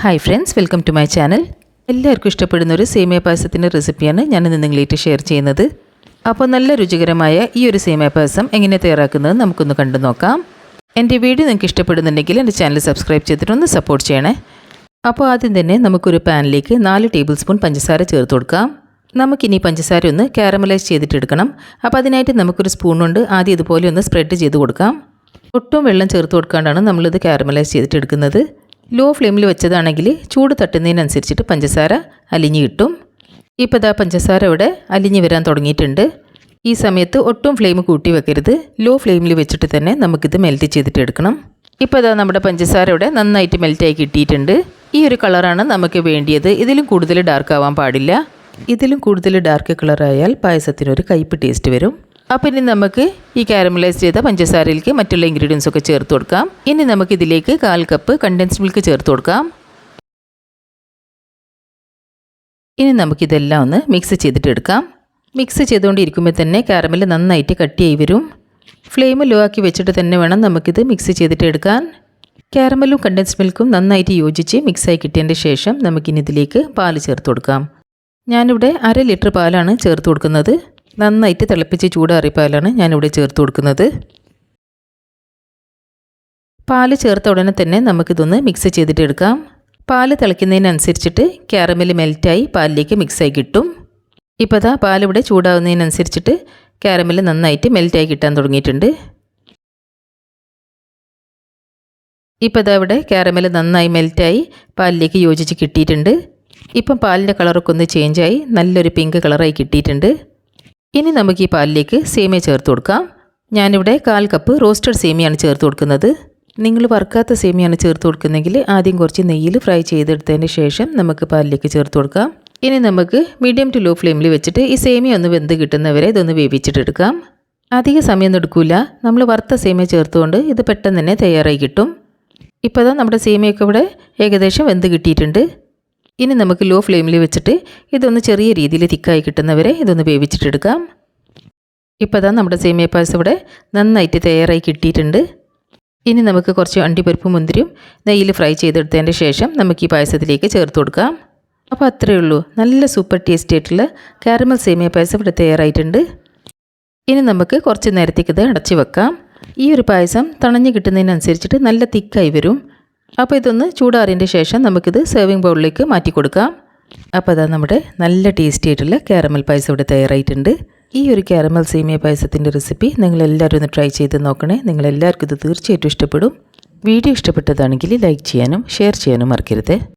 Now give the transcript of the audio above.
Hi friends, welcome to my channel. എല്ലാവർക്കും ഇഷ്ടപ്പെടുന്ന ഒരു സേമിയ പായസത്തിൻ്റെ റെസിപ്പിയാണ് ഞാനിന്ന് നിങ്ങളായിട്ട് ഷെയർ ചെയ്യുന്നത്. അപ്പോൾ നല്ല രുചികരമായ ഈ ഒരു സേമിയ പായസം എങ്ങനെ തയ്യാറാക്കുന്നത് നമുക്കൊന്ന് കണ്ടു നോക്കാം. എൻ്റെ വീഡിയോ നിങ്ങൾക്ക് ഇഷ്ടപ്പെടുന്നുണ്ടെങ്കിൽ എൻ്റെ ചാനൽ സബ്സ്ക്രൈബ് ചെയ്തിട്ടൊന്ന് സപ്പോർട്ട് ചെയ്യണേ. അപ്പോൾ ആദ്യം തന്നെ നമുക്കൊരു പാനിലേക്ക് 4 ടേബിൾ സ്പൂൺ പഞ്ചസാര ചേർത്ത് കൊടുക്കാം. നമുക്കിനി പഞ്ചസാര ഒന്ന് കാരമലൈസ് ചെയ്തിട്ടെടുക്കണം. അപ്പോൾ അതിനായിട്ട് നമുക്കൊരു സ്പൂൺ കൊണ്ട് ആദ്യം ഇതുപോലെ ഒന്ന് സ്പ്രെഡ് ചെയ്ത് കൊടുക്കാം. ഒട്ടും വെള്ളം ചേർത്ത് കൊടുക്കാണ്ടാണ് നമ്മളിത് കാരമലൈസ് ചെയ്തിട്ടെടുക്കുന്നത്. ലോ ഫ്ലെയിമിൽ വെച്ചതാണെങ്കിൽ ചൂട് തട്ടുന്നതിനനുസരിച്ചിട്ട് പഞ്ചസാര അലിഞ്ഞ് കിട്ടും. ഇപ്പോൾ ഇതാ പഞ്ചസാര ഇവിടെ അലിഞ്ഞ് വരാൻ തുടങ്ങിയിട്ടുണ്ട്. ഈ സമയത്ത് ഒട്ടും ഫ്ലെയിം കൂട്ടി വെക്കരുത്. ലോ ഫ്ലെയിമിൽ വെച്ചിട്ട് തന്നെ നമുക്കിത് മെൽറ്റ് ചെയ്തിട്ട് എടുക്കണം. ഇപ്പോൾ ഇതാ നമ്മുടെ പഞ്ചസാര ഇവിടെ നന്നായിട്ട് മെൽറ്റായി കിട്ടിയിട്ടുണ്ട്. ഈ ഒരു കളറാണ് നമുക്ക് വേണ്ടിയത്. ഇതിലും കൂടുതൽ ഡാർക്ക് ആവാൻ പാടില്ല. ഇതിലും കൂടുതൽ ഡാർക്ക് കളറായാൽ പായസത്തിനൊരു കയ്പ്പ് ടേസ്റ്റ് വരും. അപ്പോൾ ഇനി നമുക്ക് ഈ കാരമലൈസ് ചെയ്ത പഞ്ചസാരയിലേക്ക് മറ്റുള്ള ഇൻഗ്രീഡിയൻസ് ഒക്കെ ചേർത്ത് കൊടുക്കാം. ഇനി നമുക്കിതിലേക്ക് 1/4 കപ്പ് കണ്ടൻസ്ഡ് മിൽക്ക് ചേർത്ത് കൊടുക്കാം. ഇനി നമുക്കിതെല്ലാം ഒന്ന് മിക്സ് ചെയ്തിട്ട് എടുക്കാം. മിക്സ് ചെയ്തുകൊണ്ടിരിക്കുമ്പോൾ തന്നെ കാരമൽ നന്നായിട്ട് കട്ടിയായി വരും. ഫ്ലെയിം ലോ ആക്കി വെച്ചിട്ട് തന്നെ വേണം നമുക്കിത് മിക്സ് ചെയ്തിട്ട് എടുക്കാൻ. കാരമലും കണ്ടൻസ്ഡ് മിൽക്കും നന്നായിട്ട് യോജിച്ച് മിക്സായി കിട്ടിയതിൻ്റെ ശേഷം നമുക്കിനി ഇതിലേക്ക് പാൽ ചേർത്ത് കൊടുക്കാം. ഞാനിവിടെ 1/2 ലിറ്റർ പാലാണ് ചേർത്ത് കൊടുക്കുന്നത്. നന്നായിട്ട് തിളപ്പിച്ച് ചൂടാറിയ പാലാണ് ഞാനിവിടെ ചേർത്ത് കൊടുക്കുന്നത്. പാല് ചേർത്ത ഉടനെ തന്നെ നമുക്കിതൊന്ന് മിക്സ് ചെയ്തിട്ട് എടുക്കാം. പാല് തിളയ്ക്കുന്നതിനനുസരിച്ചിട്ട് കാരമൽ മെൽറ്റായി പാലിലേക്ക് മിക്സായി കിട്ടും. ഇപ്പോൾ ദാ പാലിവിടെ ചൂടാവുന്നതിനനുസരിച്ചിട്ട് കാരമൽ നന്നായിട്ട് മെൽറ്റായി കിട്ടാൻ തുടങ്ങിയിട്ടുണ്ട്. ഇപ്പോൾ ദാ ഇവിടെ കാരമൽ നന്നായി മെൽറ്റായി പാലിലേക്ക് യോജിച്ച് കിട്ടിയിട്ടുണ്ട്. ഇപ്പം പാലിൻ്റെ കളറൊക്കെ ഒന്ന് ചേഞ്ചായി നല്ലൊരു പിങ്ക് കളറായി കിട്ടിയിട്ടുണ്ട്. ഇനി നമുക്ക് ഈ പാലിലേക്ക് സേമിയ ചേർത്ത് കൊടുക്കാം. ഞാനിവിടെ 1/4 കപ്പ് റോസ്റ്റഡ് സേമിയാണ് ചേർത്ത് കൊടുക്കുന്നത്. നിങ്ങൾ വറുക്കാത്ത സേമിയാണ് ചേർത്ത് കൊടുക്കുന്നതെങ്കിൽ ആദ്യം കുറച്ച് നെയ്യിൽ ഫ്രൈ ചെയ്തെടുത്തതിന് ശേഷം നമുക്ക് പാലിലേക്ക് ചേർത്ത് കൊടുക്കാം. ഇനി നമുക്ക് മീഡിയം ടു ലോ ഫ്ലെയിമിൽ വെച്ചിട്ട് ഈ സേമിയ ഒന്ന് വെന്ത് കിട്ടുന്നവരെ ഇതൊന്ന് വേവിച്ചിട്ടെടുക്കാം. അധിക സമയമൊന്നും എടുക്കില്ല. നമ്മൾ വറുത്ത സേമിയ ചേർത്തുകൊണ്ട് ഇത് പെട്ടെന്ന് തന്നെ തയ്യാറായി കിട്ടും. ഇപ്പോൾ ഇതാ നമ്മുടെ സേമിയൊക്കെ ഇവിടെ ഏകദേശം വെന്ത് കിട്ടിയിട്ടുണ്ട്. ഇനി നമുക്ക് ലോ ഫ്ലെയിമിൽ വെച്ചിട്ട് ഇതൊന്ന് ചെറിയ രീതിയിൽ തിക്കായി കിട്ടുന്നവരെ ഇതൊന്ന് വേവിച്ചിട്ടെടുക്കാം. ഇപ്പോൾ ഇതാ നമ്മുടെ സേമിയ പായസം ഇവിടെ നന്നായിട്ട് തയ്യാറായി കിട്ടിയിട്ടുണ്ട്. ഇനി നമുക്ക് കുറച്ച് അണ്ടിപ്പരിപ്പ് മുന്തിരിയും നെയ്യിൽ ഫ്രൈ ചെയ്തെടുത്തതിൻ്റെ ശേഷം നമുക്ക് ഈ പായസത്തിലേക്ക് ചേർത്ത് കൊടുക്കാം. അപ്പോൾ അത്രയേ ഉള്ളൂ. നല്ല സൂപ്പർ ടേസ്റ്റി ആയിട്ടുള്ള കാരമൽ സേമിയ പായസം ഇവിടെ തയ്യാറായിട്ടുണ്ട്. ഇനി നമുക്ക് കുറച്ച് നേരത്തേക്ക് ഇത് അടച്ച് വെക്കാം. ഈ ഒരു പായസം തണഞ്ഞ് കിട്ടുന്നതിനനുസരിച്ചിട്ട് നല്ല തിക്കായി വരും. അപ്പോൾ ഇതൊന്ന് ചൂടാറിയതിൻ്റെ ശേഷം നമുക്കിത് സെർവിങ് ബൗളിലേക്ക് മാറ്റി കൊടുക്കാം. അപ്പോൾ അതാ നമ്മുടെ നല്ല ടേസ്റ്റി ആയിട്ടുള്ള കാരമൽ പായസം ഇവിടെ തയ്യാറായിട്ടുണ്ട്. ഈ ഒരു കാരമൽ സേമിയ പായസത്തിൻ്റെ റെസിപ്പി നിങ്ങളെല്ലാവരും ഒന്ന് ട്രൈ ചെയ്ത് നോക്കണേ. നിങ്ങളെല്ലാവർക്കും ഇത് തീർച്ചയായിട്ടും ഇഷ്ടപ്പെടും. വീഡിയോ ഇഷ്ടപ്പെട്ടതാണെങ്കിൽ ലൈക്ക് ചെയ്യാനും ഷെയർ ചെയ്യാനും മറക്കരുത്.